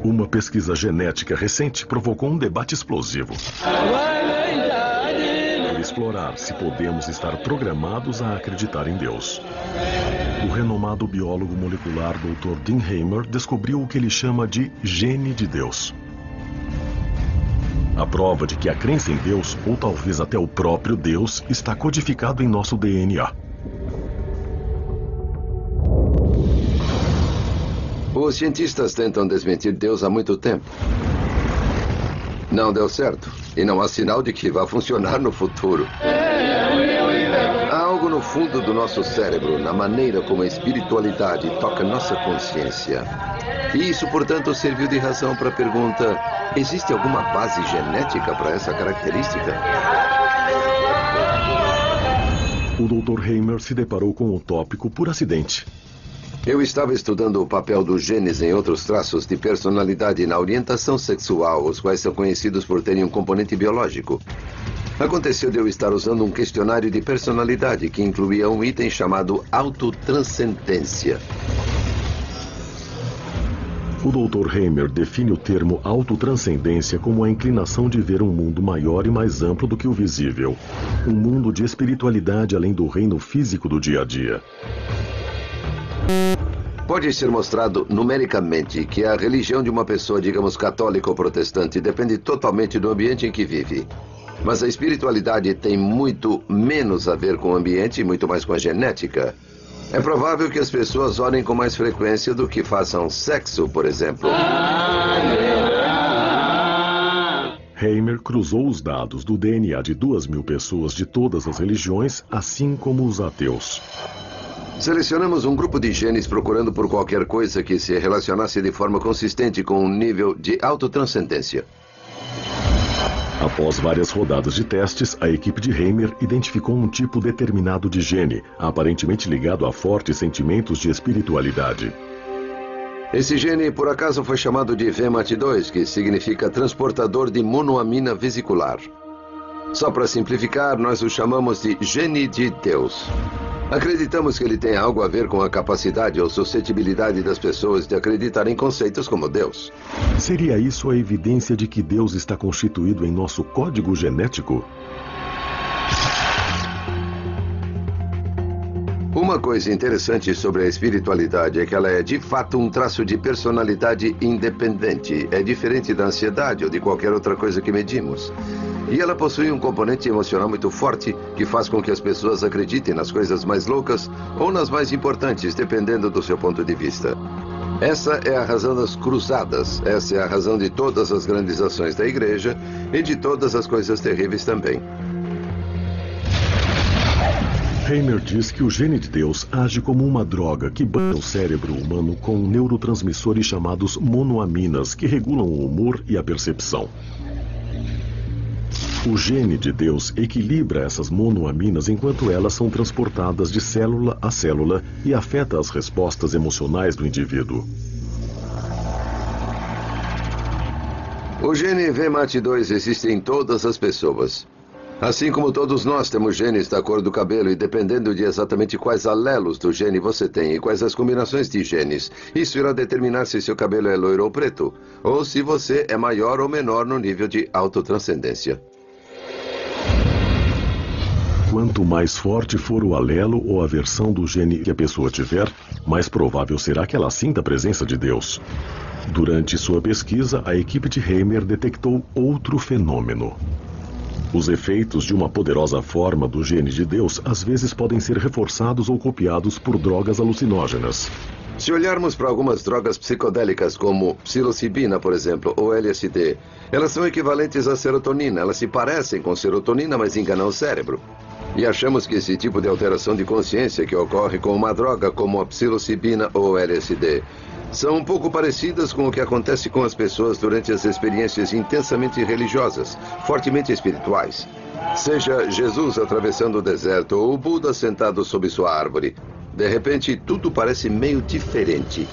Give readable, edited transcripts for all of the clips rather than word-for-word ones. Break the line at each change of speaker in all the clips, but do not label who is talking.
Uma pesquisa genética recente provocou um debate explosivo. Para explorar se podemos estar programados a acreditar em Deus. O renomado biólogo molecular Dr. Dean Hamer descobriu o que ele chama de gene de Deus. A prova de que a crença em Deus, ou talvez até o próprio Deus, está codificado em nosso DNA.
Os cientistas tentam desmentir Deus há muito tempo. Não deu certo. E não há sinal de que vá funcionar no futuro. Há algo no fundo do nosso cérebro, na maneira como a espiritualidade toca nossa consciência. E isso, portanto, serviu de razão para a pergunta: existe alguma base genética para essa característica?
O Dr. Hamer se deparou com o tópico por acidente.
Eu estava estudando o papel dos genes em outros traços de personalidade na orientação sexual, os quais são conhecidos por terem um componente biológico. Aconteceu de eu estar usando um questionário de personalidade que incluía um item chamado autotranscendência.
O Dr. Hamer define o termo autotranscendência como a inclinação de ver um mundo maior e mais amplo do que o visível. Um mundo de espiritualidade além do reino físico do dia a dia.
Pode ser mostrado numericamente que a religião de uma pessoa, digamos católica ou protestante, depende totalmente do ambiente em que vive. Mas a espiritualidade tem muito menos a ver com o ambiente e muito mais com a genética. É provável que as pessoas orem com mais frequência do que façam sexo, por exemplo.
Hamer cruzou os dados do DNA de 2.000 pessoas de todas as religiões, assim como os ateus.
Selecionamos um grupo de genes procurando por qualquer coisa que se relacionasse de forma consistente com um nível de autotranscendência.
Após várias rodadas de testes, a equipe de Hamer identificou um tipo determinado de gene, aparentemente ligado a fortes sentimentos de espiritualidade.
Esse gene, por acaso, foi chamado de VMAT2, que significa transportador de monoamina vesicular. Só para simplificar, nós o chamamos de gene de Deus. Acreditamos que ele tem algo a ver com a capacidade ou suscetibilidade das pessoas de acreditar em conceitos como Deus.
Seria isso a evidência de que Deus está constituído em nosso código genético?
Uma coisa interessante sobre a espiritualidade é que ela é de fato um traço de personalidade independente. É diferente da ansiedade ou de qualquer outra coisa que medimos. E ela possui um componente emocional muito forte que faz com que as pessoas acreditem nas coisas mais loucas ou nas mais importantes, dependendo do seu ponto de vista. Essa é a razão das cruzadas, essa é a razão de todas as grandes ações da igreja e de todas as coisas terríveis também.
Hamer diz que o gene de Deus age como uma droga que banha o cérebro humano com neurotransmissores chamados monoaminas que regulam o humor e a percepção. O gene de Deus equilibra essas monoaminas enquanto elas são transportadas de célula a célula e afeta as respostas emocionais do indivíduo.
O gene VMAT2 existe em todas as pessoas. Assim como todos nós temos genes da cor do cabelo e dependendo de exatamente quais alelos do gene você tem e quais as combinações de genes, isso irá determinar se seu cabelo é loiro ou preto, ou se você é maior ou menor no nível de autotranscendência.
Quanto mais forte for o alelo ou a versão do gene que a pessoa tiver, mais provável será que ela sinta a presença de Deus. Durante sua pesquisa, a equipe de Hamer detectou outro fenômeno. Os efeitos de uma poderosa forma do gene de Deus às vezes podem ser reforçados ou copiados por drogas alucinógenas.
Se olharmos para algumas drogas psicodélicas como psilocibina, por exemplo, ou LSD, elas são equivalentes à serotonina. Elas se parecem com serotonina, mas enganam o cérebro. E achamos que esse tipo de alteração de consciência que ocorre com uma droga como a psilocibina ou LSD são um pouco parecidas com o que acontece com as pessoas durante as experiências intensamente religiosas, fortemente espirituais. Seja Jesus atravessando o deserto ou o Buda sentado sob sua árvore. De repente, tudo parece meio diferente.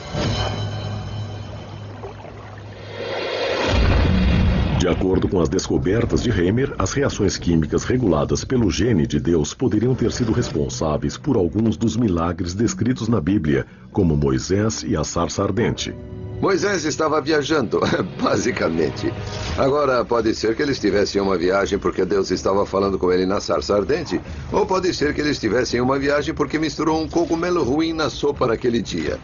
De acordo com as descobertas de Hamer, as reações químicas reguladas pelo gene de Deus poderiam ter sido responsáveis por alguns dos milagres descritos na Bíblia, como Moisés e a sarça ardente.
Moisés estava viajando, basicamente. Agora, pode ser que ele estivesse em uma viagem porque Deus estava falando com ele na sarça ardente, ou pode ser que ele estivesse em uma viagem porque misturou um cogumelo ruim na sopa naquele dia.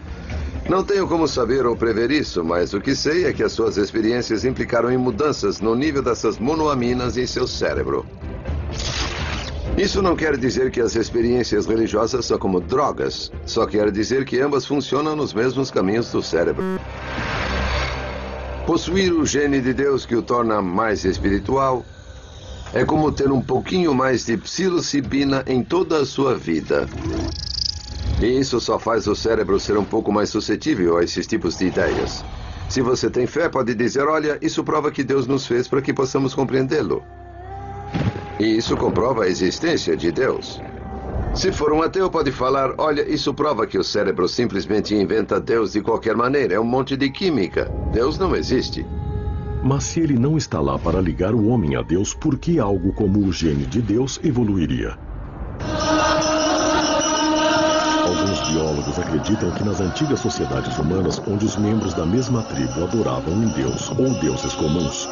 Não tenho como saber ou prever isso, mas o que sei é que as suas experiências implicaram em mudanças no nível dessas monoaminas em seu cérebro. Isso não quer dizer que as experiências religiosas são como drogas, só quer dizer que ambas funcionam nos mesmos caminhos do cérebro. Possuir o gene de Deus que o torna mais espiritual é como ter um pouquinho mais de psilocibina em toda a sua vida. E isso só faz o cérebro ser um pouco mais suscetível a esses tipos de ideias. Se você tem fé, pode dizer, olha, isso prova que Deus nos fez para que possamos compreendê-lo. E isso comprova a existência de Deus. Se for um ateu, pode falar, olha, isso prova que o cérebro simplesmente inventa Deus de qualquer maneira. É um monte de química. Deus não existe.
Mas se ele não está lá para ligar o homem a Deus, por que algo como o gene de Deus evoluiria? Alguns biólogos acreditam que nas antigas sociedades humanas, onde os membros da mesma tribo adoravam um deus ou deuses comuns,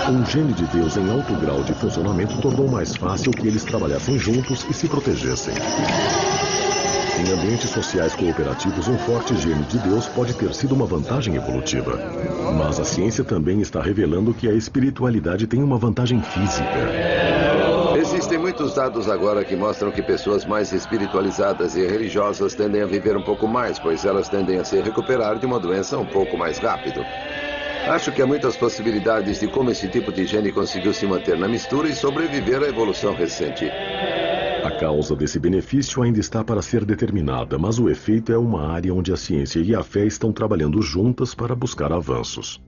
um gene de Deus em alto grau de funcionamento tornou mais fácil que eles trabalhassem juntos e se protegessem. Em ambientes sociais cooperativos, um forte gene de Deus pode ter sido uma vantagem evolutiva. Mas a ciência também está revelando que a espiritualidade tem uma vantagem física.
Existem muitos dados agora que mostram que pessoas mais espiritualizadas e religiosas tendem a viver um pouco mais, pois elas tendem a se recuperar de uma doença um pouco mais rápido. Acho que há muitas possibilidades de como esse tipo de gene conseguiu se manter na mistura e sobreviver à evolução recente.
A causa desse benefício ainda está para ser determinada, mas o efeito é uma área onde a ciência e a fé estão trabalhando juntas para buscar avanços.